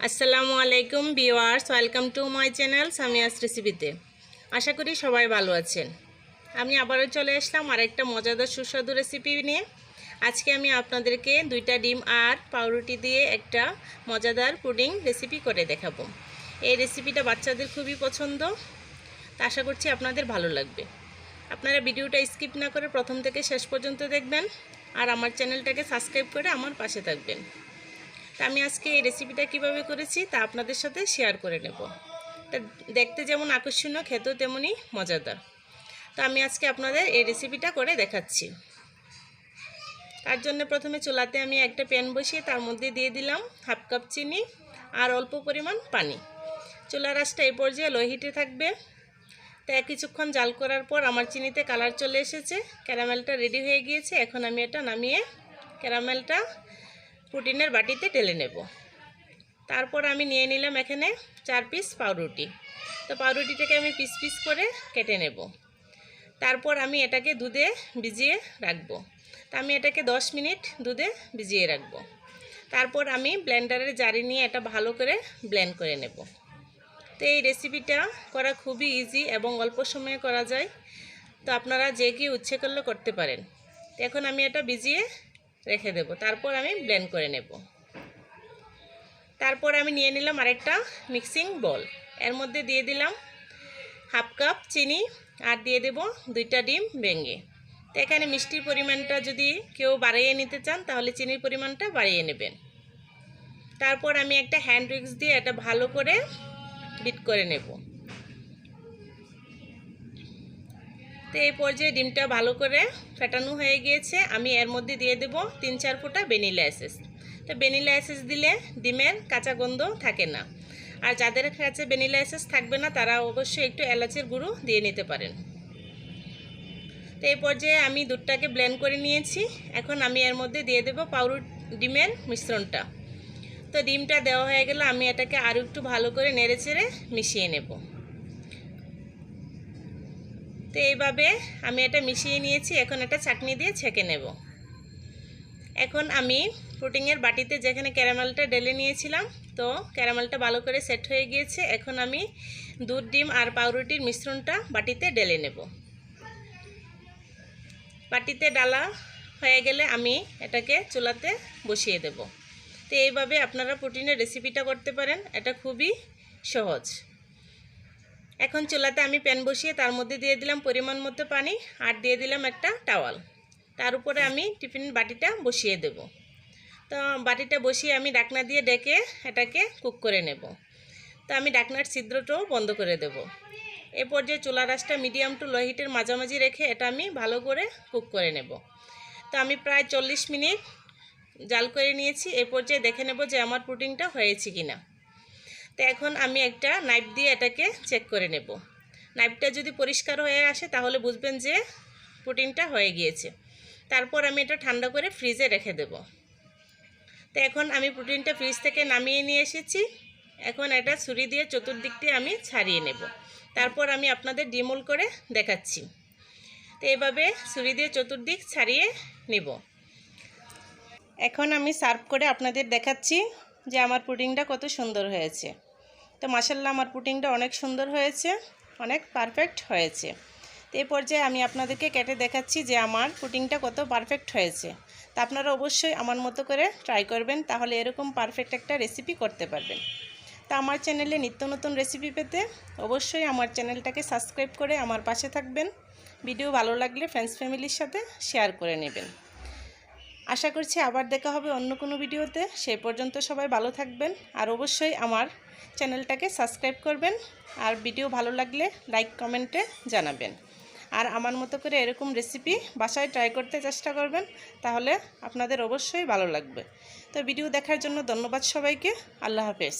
আসসালামু আলাইকুম viewers, welcome to my channel Samia's রেসিপিতে। আশা করি সবাই ভালো আছেন। আমি আবারও চলে আসলাম আরেকটা মজাদার সুস্বাদু রেসিপি নিয়ে। আজকে আমি আপনাদেরকে 2টা ডিম আর পাউরুটি দিয়ে একটা মজাদার পুডিং রেসিপি করে দেখাবো। এই রেসিপিটা বাচ্চাদের খুবই পছন্দ, তা আশা করছি আপনাদের ভালো লাগবে। আপনারা ভিডিওটা স্কিপ না করে প্রথম থেকে শেষ পর্যন্ত দেখবেন আর আমার চ্যানেলটাকে সাবস্ক্রাইব করে আমার পাশে থাকবেন। তা আমি আজকে এই রেসিপিটা কিভাবে করেছি তা আপনাদের সাথে শেয়ার করে নেব। তা দেখতে যেমন আকর্ষণীয়, খেতেও তেমনই মজাদার। তো আমি আজকে আপনাদের এই রেসিপিটা করে দেখাচ্ছি। তার জন্য প্রথমে চুলাতে আমি একটা প্যান বসিয়ে তার মধ্যে দিয়ে দিলাম 1/2 কাপ চিনি আর অল্প পরিমাণ পানি। চুলার আঁচটা এই পর্যায়ে লো হিটে থাকবে। তা কিছুক্ষণ জাল করার পর আমার চিনিতে কালার চলে এসেছে, ক্যারামেলটা রেডি হয়ে গিয়েছে। এখন আমি এটা নামিয়ে ক্যারামেলটা পুডিংয়ের বাটিতে ঢেলে নেব। তারপর আমি নিয়ে নিলাম এখানে 4 পিস পাউরুটি। তো পাউরুটিটাকে আমি পিস পিস করে কেটে নেব। তারপর আমি এটাকে দুধে ভিজিয়ে রাখবো। তা আমি এটাকে 10 মিনিট দুধে ভিজিয়ে রাখবো। তারপর আমি ব্লেন্ডারের জারে নিয়ে এটা ভালো করে ব্লেন্ড করে নেব। তো এই রেসিপিটা করা খুবই ইজি এবং অল্প সময়ে করা যায়। তো আপনারা যে কেউ ইচ্ছে করলে করতে পারেন। তো এখন আমি এটা ভিজিয়ে রেখে দেব। তারপর আমি ব্লেন্ড করে নেব। তারপর আমি নিয়ে নিলাম আরেকটা মিক্সিং বল। এর মধ্যে দিয়ে দিলাম 1/2 কাপ চিনি আর দিয়ে দেব 2টা ডিম ভেঙে। তো এখানে মিষ্টির পরিমাণটা যদি কেউ বাড়িয়ে নিতে চান তাহলে চিনির পরিমাণটা বাড়িয়ে নেবেন। তারপর আমি একটা হ্যান্ড উইক্স দিয়ে এটা ভালো করে বিট করে নেব। তো এই পর্যায়ে ডিমটা ভালো করে ফেটানো হয়ে গিয়েছে। আমি এর মধ্যে দিয়ে দেব 3-4 ফোঁটা ভ্যানিলা এসেন্স। তো ভ্যানিলা এসেন্স দিলে ডিমের কাঁচা গন্ধ থাকে না। আর যাদের কাছে ভ্যানিলা এসেন্স থাকবে না তারা অবশ্যই একটু এলাচের গুঁড়ো দিয়ে নিতে পারেন। তো এই পর্যায়ে আমি দুধটাকে ব্লেন্ড করে নিয়েছি। এখন আমি এর মধ্যে দিয়ে দেব ডিমের মিশ্রণটা। তো ডিমটা দেওয়া হয়ে গেলে আমি এটাকে আরও একটু ভালো করে নেড়েচেড়ে মিশিয়ে নেব। তো এইভাবে আমি এটা মিশিয়ে নিয়েছি। এখন এটা চাটনি দিয়ে ছেঁকে নেব। এখন আমি পুডিংয়ের বাটিতে যেখানে ক্যারামেলটা ঢেলে নিয়েছিলাম, তো ক্যারামেলটা ভালো করে সেট হয়ে গিয়েছে। এখন আমি দুধ, ডিম আর পাউরুটির মিশ্রণটা বাটিতে ঢেলে নেব। বাটিতে ডালা হয়ে গেলে আমি এটাকে চুলাতে বসিয়ে দেব। তো এইভাবে আপনারা পুডিংয়ের রেসিপিটা করতে পারেন, এটা খুবই সহজ। এখন চুলাতে আমি প্যান বসিয়ে তার মধ্যে দিয়ে দিলাম পরিমাণ মতো পানি আর দিয়ে দিলাম একটা টাওয়াল। তার উপরে আমি টিফিন বাটিটা বসিয়ে দেব। তো বাটিটা বসিয়ে আমি ঢাকনা দিয়ে ডেকে এটাকে কুক করে নেব। তো আমি ঢাকনার ছিদ্রটাও বন্ধ করে দেব। এ পর্যায়ে চুলার আঁচটা মিডিয়াম টু লো হিটের মাঝামাঝি রেখে এটা আমি ভালো করে কুক করে নেব। তো আমি প্রায় 40 মিনিট জাল করে নিয়েছি। এ পর্যায়ে দেখে নেব যে আমার পুডিংটা হয়েছে কিনা। তো এখন আমি একটা নাইফ দিয়ে এটাকে চেক করে নেব। নাইফটা যদি পরিষ্কার হয়ে আসে তাহলে বুঝবেন যে পুডিংটা হয়ে গিয়েছে। তারপর আমি এটা ঠান্ডা করে ফ্রিজে রেখে দেব। তো এখন আমি পুডিংটা ফ্রিজ থেকে নামিয়ে নিয়ে এসেছি। এখন এটা ছুরি দিয়ে চতুর্দিক দিয়ে আমি ছাড়িয়ে নেব। তারপর আমি আপনাদের ডিমোল করে দেখাচ্ছি। তো এভাবে ছুরি দিয়ে চতুর্দিক ছাড়িয়ে নেব। এখন আমি সার্ভ করে আপনাদের দেখাচ্ছি যে আমার পুডিংটা কত সুন্দর হয়েছে। তো মাশাআল্লাহ আমার পুডিংটা অনেক সুন্দর হয়েছে, অনেক পারফেক্ট হয়েছে। তো এই পর্যায়ে আমি আপনাদেরকে কেটে দেখাচ্ছি যে আমার পুডিংটা কত পারফেক্ট হয়েছে। তা আপনারা অবশ্যই আমার মতো করে ট্রাই করবেন, তাহলে এরকম পারফেক্ট একটা রেসিপি করতে পারবেন। তা আমার চ্যানেলে নিত্য নতুন রেসিপি পেতে অবশ্যই আমার চ্যানেলটাকে সাবস্ক্রাইব করে আমার পাশে থাকবেন। ভিডিও ভালো লাগলে ফ্রেন্ডস ফ্যামিলির সাথে শেয়ার করে নেবেন। আশা করছি আবার দেখা হবে অন্য কোনো ভিডিওতে। সেই পর্যন্ত সবাই ভালো থাকবেন আর অবশ্যই আমার চ্যানেলটাকে সাবস্ক্রাইব করবেন। আর ভিডিও ভালো লাগলে লাইক কমেন্টে জানাবেন। আর আমার মতো করে এরকম রেসিপি বাসায় ট্রাই করতে চেষ্টা করবেন, তাহলে আপনাদের অবশ্যই ভালো লাগবে। তো ভিডিও দেখার জন্য ধন্যবাদ সবাইকে। আল্লাহ হাফেজ।